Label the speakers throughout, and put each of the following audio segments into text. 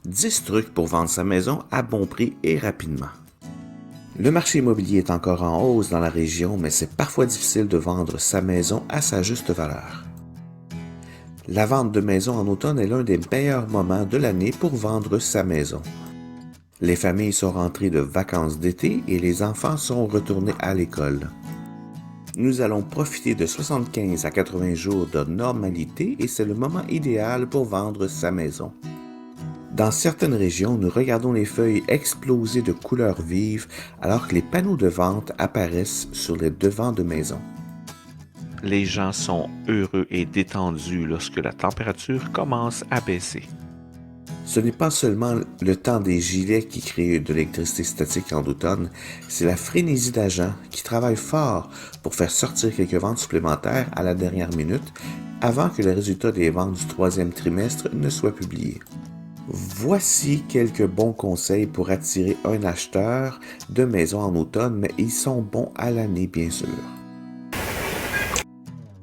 Speaker 1: 10 trucs pour vendre sa maison à bon prix et rapidement. Le marché immobilier est encore en hausse dans la région, mais c'est parfois difficile de vendre sa maison à sa juste valeur. La vente de maison en automne est l'un des meilleurs moments de l'année pour vendre sa maison. Les familles sont rentrées de vacances d'été et les enfants sont retournés à l'école. Nous allons profiter de 75 à 80 jours de normalité et c'est le moment idéal pour vendre sa maison. Dans certaines régions, nous regardons les feuilles exploser de couleurs vives alors que les panneaux de vente apparaissent sur les devants de maisons.
Speaker 2: Les gens sont heureux et détendus lorsque la température commence à baisser.
Speaker 1: Ce n'est pas seulement le temps des gilets qui crée de l'électricité statique en automne, c'est la frénésie d'agents qui travaillent fort pour faire sortir quelques ventes supplémentaires à la dernière minute avant que le résultat des ventes du troisième trimestre ne soit publié. Voici quelques bons conseils pour attirer un acheteur de maison en automne, mais ils sont bons à l'année bien sûr.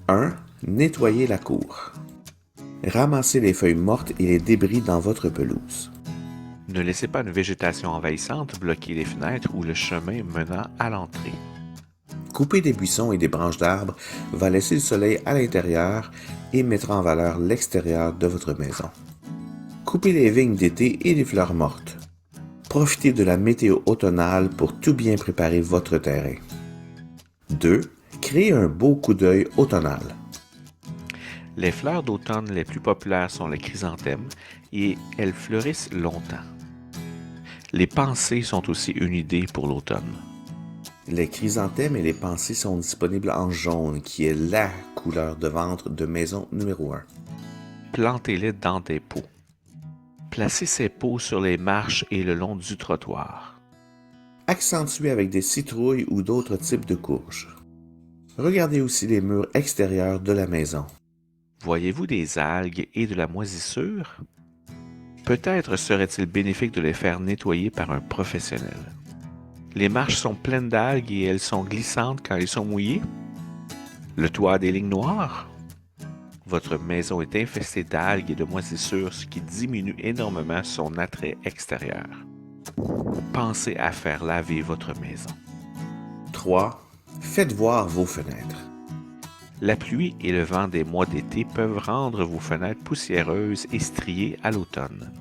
Speaker 1: 1. Nettoyer la cour. Ramassez les feuilles mortes et les débris dans votre pelouse.
Speaker 2: Ne laissez pas une végétation envahissante bloquer les fenêtres ou le chemin menant à l'entrée.
Speaker 1: Couper des buissons et des branches d'arbres va laisser le soleil à l'intérieur et mettra en valeur l'extérieur de votre maison. Coupez les vignes d'été et les fleurs mortes. Profitez de la météo automnale pour tout bien préparer votre terrain. 2. Créez un beau coup d'œil automnal.
Speaker 2: Les fleurs d'automne les plus populaires sont les chrysanthèmes et elles fleurissent longtemps. Les pensées sont aussi une idée pour l'automne.
Speaker 1: Les chrysanthèmes et les pensées sont disponibles en jaune, qui est la couleur de vente de maison numéro 1.
Speaker 2: Plantez-les dans des pots. Placez ces pots sur les marches et le long du trottoir.
Speaker 1: Accentuez avec des citrouilles ou d'autres types de courges. Regardez aussi les murs extérieurs de la maison.
Speaker 2: Voyez-vous des algues et de la moisissure? Peut-être serait-il bénéfique de les faire nettoyer par un professionnel. Les marches sont pleines d'algues et elles sont glissantes quand elles sont mouillées. Le toit a des lignes noires. Votre maison est infestée d'algues et de moisissures, ce qui diminue énormément son attrait extérieur. Pensez à faire laver votre maison.
Speaker 1: 3. Faites voir vos fenêtres.
Speaker 2: La pluie et le vent des mois d'été peuvent rendre vos fenêtres poussiéreuses et striées à l'automne.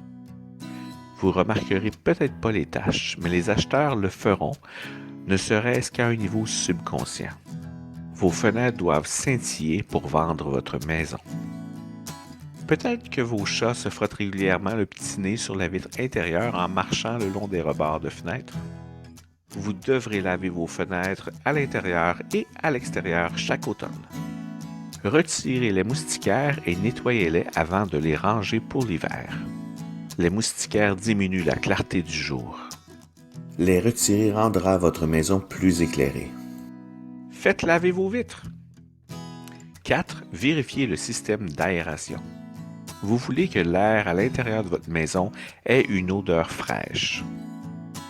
Speaker 2: Vous remarquerez peut-être pas les taches, mais les acheteurs le feront, ne serait-ce qu'à un niveau subconscient. Vos fenêtres doivent scintiller pour vendre votre maison. Peut-être que vos chats se frottent régulièrement le petit nez sur la vitre intérieure en marchant le long des rebords de fenêtres. Vous devrez laver vos fenêtres à l'intérieur et à l'extérieur chaque automne. Retirez les moustiquaires et nettoyez-les avant de les ranger pour l'hiver. Les moustiquaires diminuent la clarté du jour.
Speaker 1: Les retirer rendra votre maison plus éclairée.
Speaker 2: Faites laver vos vitres. 4. Vérifiez le système d'aération. Vous voulez que l'air à l'intérieur de votre maison ait une odeur fraîche.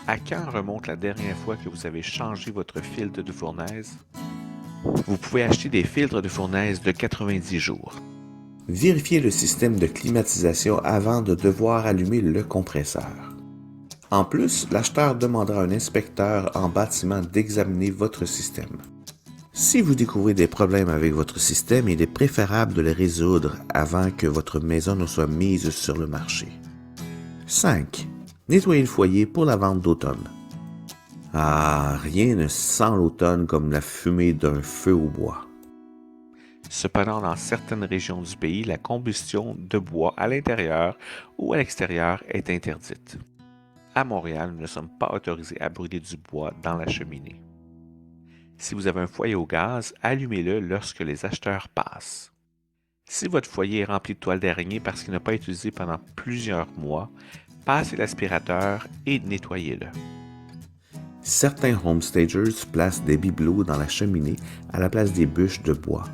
Speaker 2: À quand remonte la dernière fois que vous avez changé votre filtre de fournaise? Vous pouvez acheter des filtres de fournaise de 90 jours.
Speaker 1: Vérifiez le système de climatisation avant de devoir allumer le compresseur. En plus, l'acheteur demandera à un inspecteur en bâtiment d'examiner votre système. Si vous découvrez des problèmes avec votre système, il est préférable de les résoudre avant que votre maison ne soit mise sur le marché. 5. Nettoyez le foyer pour la vente d'automne. Ah, rien ne sent l'automne comme la fumée d'un feu au bois.
Speaker 2: Cependant, dans certaines régions du pays, la combustion de bois à l'intérieur ou à l'extérieur est interdite. À Montréal, nous ne sommes pas autorisés à brûler du bois dans la cheminée. Si vous avez un foyer au gaz, allumez-le lorsque les acheteurs passent. Si votre foyer est rempli de toiles d'araignée parce qu'il n'a pas été utilisé pendant plusieurs mois, passez l'aspirateur et nettoyez-le.
Speaker 1: Certains homestagers placent des bibelots dans la cheminée à la place des bûches de bois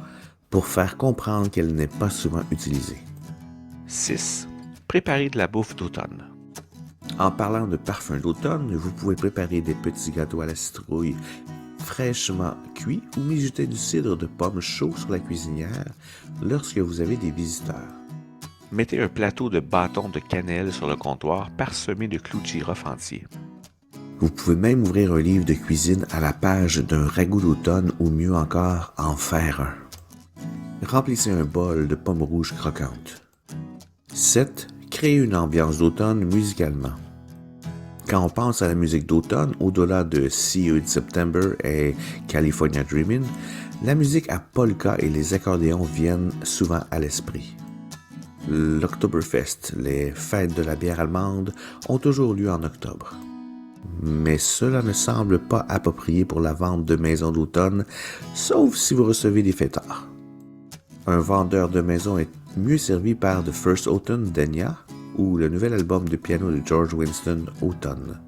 Speaker 1: pour faire comprendre qu'elle n'est pas souvent utilisée.
Speaker 2: 6. Préparez de la bouffe d'automne.
Speaker 1: En parlant de parfum d'automne, vous pouvez préparer des petits gâteaux à la citrouille fraîchement cuits ou mijoter du cidre de pomme chaud sur la cuisinière lorsque vous avez des visiteurs.
Speaker 2: Mettez un plateau de bâtons de cannelle sur le comptoir parsemé de clous de girofle entiers.
Speaker 1: Vous pouvez même ouvrir un livre de cuisine à la page d'un ragoût d'automne ou mieux encore, en faire un. Remplissez un bol de pommes rouges croquantes. 7. Créez une ambiance d'automne musicalement. Quand on pense à la musique d'automne, au-delà de See You in September et California Dreamin', la musique à polka et les accordéons viennent souvent à l'esprit. L'Oktoberfest, les fêtes de la bière allemande, ont toujours lieu en octobre. Mais cela ne semble pas approprié pour la vente de maisons d'automne, sauf si vous recevez des fêtards. Un vendeur de maisons est mieux servi par The First Autumn d'Enya ou le nouvel album de piano de George Winston, Automne.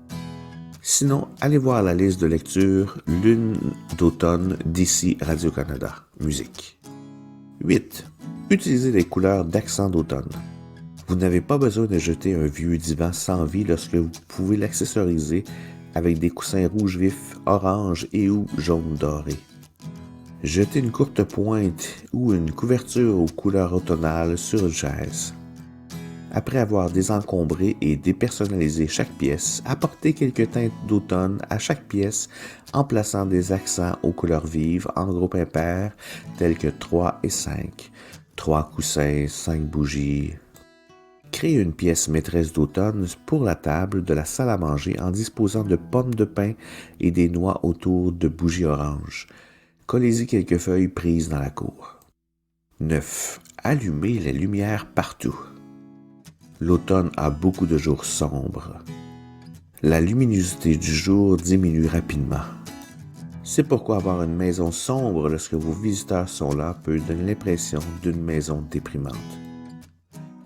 Speaker 1: Sinon, allez voir la liste de lecture Lune d'automne d'ici Radio-Canada, musique. 8. Utilisez les couleurs d'accent d'automne. Vous n'avez pas besoin de jeter un vieux divan sans vie lorsque vous pouvez l'accessoriser avec des coussins rouge vif, orange et ou jaune doré. Jetez une courte pointe ou une couverture aux couleurs automnales sur une chaise. Après avoir désencombré et dépersonnalisé chaque pièce, apportez quelques teintes d'automne à chaque pièce en plaçant des accents aux couleurs vives en groupe impair tels que 3 et 5, 3 coussins, 5 bougies. Créez une pièce maîtresse d'automne pour la table de la salle à manger en disposant de pommes de pin et des noix autour de bougies oranges. Collez-y quelques feuilles prises dans la cour. 9. Allumez les lumières partout. L'automne a beaucoup de jours sombres. La luminosité du jour diminue rapidement. C'est pourquoi avoir une maison sombre lorsque vos visiteurs sont là peut donner l'impression d'une maison déprimante.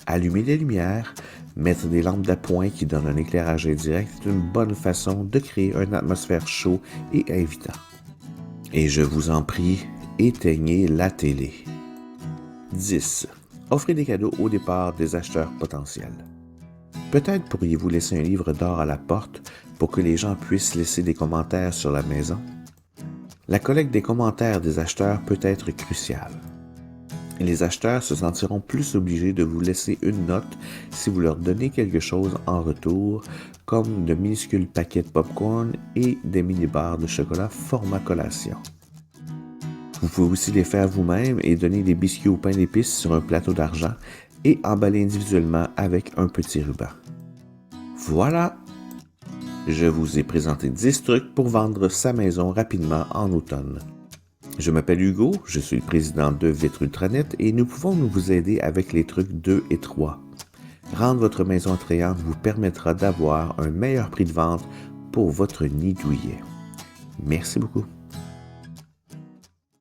Speaker 1: Allumer les lumières, mettre des lampes d'appoint qui donnent un éclairage indirect est une bonne façon de créer une atmosphère chaude et invitant. Et je vous en prie, éteignez la télé. 10. Offrez des cadeaux au départ des acheteurs potentiels. Peut-être pourriez-vous laisser un livre d'or à la porte pour que les gens puissent laisser des commentaires sur la maison. La collecte des commentaires des acheteurs peut être cruciale. Les acheteurs se sentiront plus obligés de vous laisser une note si vous leur donnez quelque chose en retour, comme de minuscules paquets de popcorn et des mini-barres de chocolat format collation. Vous pouvez aussi les faire vous-même et donner des biscuits au pain d'épices sur un plateau d'argent et emballer individuellement avec un petit ruban. Voilà! Je vous ai présenté 10 trucs pour vendre sa maison rapidement en automne. Je m'appelle Hugo, je suis le président de Vitre Ultranet et nous pouvons vous aider avec les trucs 2 et 3. Rendre votre maison attrayante vous permettra d'avoir un meilleur prix de vente pour votre nid douillet. Merci beaucoup.